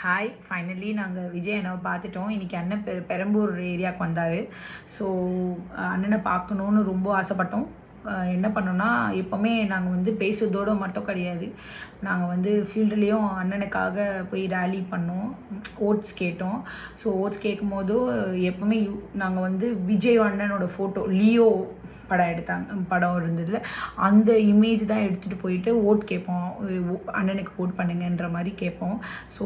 Hi finally நாங்கள் விஜய் அண்ணாவை பார்த்துட்டோம். இன்றைக்கி அண்ணன் பெரம்பூர் ஏரியாவுக்கு வந்தார். ஸோ அண்ணனை பார்க்கணுன்னு ரொம்ப ஆசைப்பட்டோம். என்ன பண்ணோன்னா, எப்போவுமே நாங்கள் வந்து பேசுறதோடு மட்டும் கிடையாது, நாங்கள் வந்து ஃபீல்டுலேயும் அண்ணனுக்காக போய் ரேலி பண்ணோம், ஓட்ஸ் கேட்டோம். ஸோ ஓட்ஸ் கேட்கும்போதும் எப்போவுமே நாங்கள் வந்து விஜய் அண்ணனோட ஃபோட்டோ லியோ படம் இருந்ததில் அந்த இமேஜ் தான் எடுத்துகிட்டு போயிட்டு ஓட் கேட்போம், அண்ணனுக்கு ஓட் பண்ணுங்கன்ற மாதிரி கேட்போம். ஸோ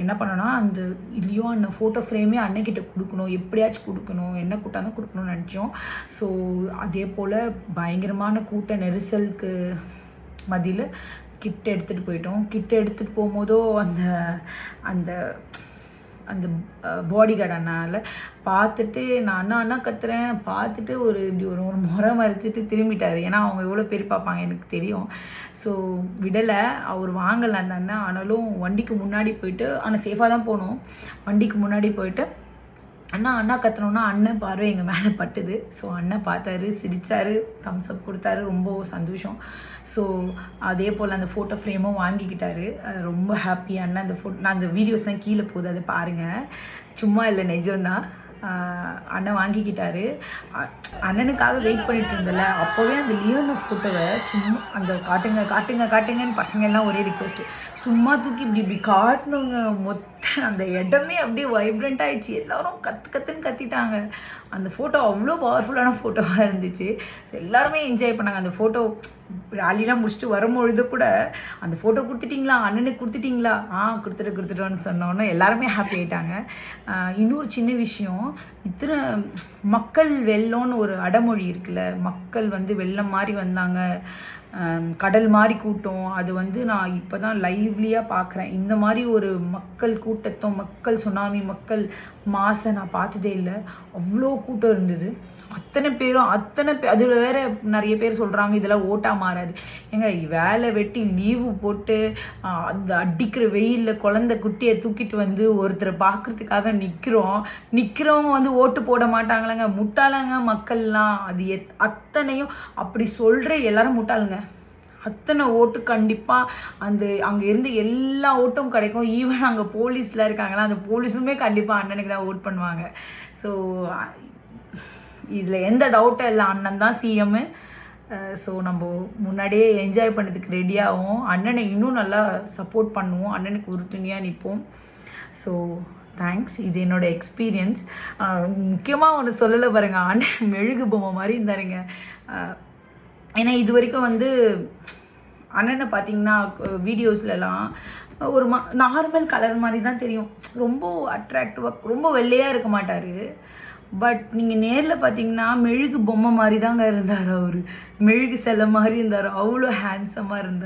என்ன பண்ணோன்னா, அந்த லியோ அண்ணன் ஃபோட்டோ ஃப்ரேமே அண்ணன்கிட்ட கொடுக்கணும், எப்படியாச்சும் கொடுக்கணும், என்ன கூட்டம் தான் கொடுக்கணும்னு நினச்சோம். ஸோ அதே போல் பயங்கரமான கூட்ட நெரிசலுக்கு மத்தியில் கிட்ட எடுத்துகிட்டு போயிட்டோம். கிட்ட எடுத்துகிட்டு போகும்போதோ அந்த அந்த அந்த பாடிகார்டு அண்ணாவில் பார்த்துட்டு நான் அண்ணா கத்துறேன், பார்த்துட்டு இப்படி ஒரு முறை மறைச்சிட்டு திரும்பிட்டார். ஏன்னா அவங்க எவ்வளோ பேர் பார்ப்பாங்க எனக்கு தெரியும். ஸோ விடலை, அவர் வாங்கலை அந்த அண்ணன். ஆனாலும் வண்டிக்கு முன்னாடி போயிட்டு, ஆனால் சேஃபாக தான் போனோம், வண்டிக்கு முன்னாடி போயிட்டு அண்ணா கத்துனோன்னா அண்ணன் பார்வை எங்கள் மேலே பட்டுது. ஸோ அண்ணன் பார்த்தாரு, சிரித்தார், தம்ஸ் அப் கொடுத்தாரு, ரொம்ப சந்தோஷம். ஸோ அதே போல் அந்த ஃபோட்டோ ஃப்ரேமும் வாங்கிக்கிட்டாரு, ரொம்ப ஹாப்பி அண்ணன். அந்த நான் அந்த வீடியோஸ்லாம் கீழே போகுது, அதை பாருங்கள், சும்மா இல்லை நிஜம்தான். அண்ணன் வாங்கிக்கிட்டாரு. அண்ணனுக்காக வெயிட் பண்ணிட்டு இருந்தல, அப்போவே அந்த லியோனோ ஃபோட்டோவை சும்மா அந்த காட்டுங்கன்னு பசங்க எல்லாம் ஒரே ரிக்வெஸ்ட்டு, சும்மா தூக்கி இப்படி காட்டணுங்க. அந்த இடமே அப்படியே வைப்ரண்ட் ஆகிடுச்சு, எல்லோரும் கற்றுன்னு கத்திட்டாங்க. அந்த ஃபோட்டோ அவ்வளோ பவர்ஃபுல்லான ஃபோட்டோவாக இருந்துச்சு. ஸோ எல்லாருமே என்ஜாய் பண்ணாங்க. அந்த ஃபோட்டோ ராலிலாம் முடிச்சுட்டு வரும்பொழுது கூட, அந்த ஃபோட்டோ கொடுத்துட்டிங்களா, அண்ணனுக்கு கொடுத்துட்டிங்களா, கொடுத்துட்டோன்னு சொன்னோன்னே எல்லாருமே ஹாப்பி ஆகிட்டாங்க. இன்னொரு சின்ன விஷயம், இத்தனை மக்கள் வெள்ளம்னு ஒரு அடமொழி இருக்குல்ல, மக்கள் வந்து வெள்ளம் மாதிரி வந்தாங்க, கடல் மாதிரி கூட்டம், அது வந்து நான் இப்போ தான் லைவ்லியாக பார்க்குறேன். இந்த மாதிரி ஒரு மக்கள் கூட்டத்தும், மக்கள் சுனாமி, மக்கள் மாசை நான் பார்த்ததே இல்லை. அவ்வளோ கூட்டம் இருந்தது, அத்தனை பேரும் அதில் வேறு நிறைய பேர் சொல்கிறாங்க இதெல்லாம் ஓட்டாக மாறாது. ஏங்க, வேலை வெட்டி லீவு போட்டு அந்த அடிக்கிற வெயிலில் குழந்தை குட்டியை தூக்கிட்டு வந்து ஒருத்தரை பார்க்குறதுக்காக நிற்கிறவங்க வந்து ஓட்டு போட மாட்டாங்களேங்க, முட்டாளங்க மக்கள்லாம். அது அத்தனையும் அப்படி சொல்கிற எல்லாரும் முட்டாளுங்க. அத்தனை ஓட்டு கண்டிப்பாக அங்கே இருந்து எல்லா ஓட்டும் கிடைக்கும். ஈவன் அங்கே போலீஸில் இருக்காங்களா, அந்த போலீஸுமே கண்டிப்பாக அண்ணனுக்கு தான் ஓட் பண்ணுவாங்க. ஸோ இதில் எந்த டவுட்டும் இல்லை, அண்ணன் தான் சிஎம்மு. ஸோ நம்ம முன்னாடியே என்ஜாய் பண்ணதுக்கு ரெடியாகவும், அண்ணனை இன்னும் நல்லா சப்போர்ட் பண்ணுவோம், அண்ணனுக்கு உறுதுணையாக நிற்போம். ஸோ தேங்க்ஸ், இது என்னோடய எக்ஸ்பீரியன்ஸ். முக்கியமாக ஒன்று சொல்லலை பாருங்கள், அண்ணன் மெழுகு பொம்மை மாதிரி இருந்தாருங்க. ஏன்னா இது வரைக்கும் வந்து அண்ணனை பார்த்திங்கன்னா வீடியோஸ்லலாம் ஒரு நார்மல் கலர் மாதிரி தான் தெரியும், ரொம்ப அட்ராக்டிவாக, ரொம்ப வெள்ளையாக இருக்க மாட்டார். பட் நீங்கள் நேரில் பார்த்தீங்கன்னா மெழுகு பொம்மை மாதிரி தாங்க இருந்தார். அவர் மெழுகு சிலை மாதிரி இருந்தார், அவ்வளோ ஹேண்ட்ஸமாக இருந்தார்.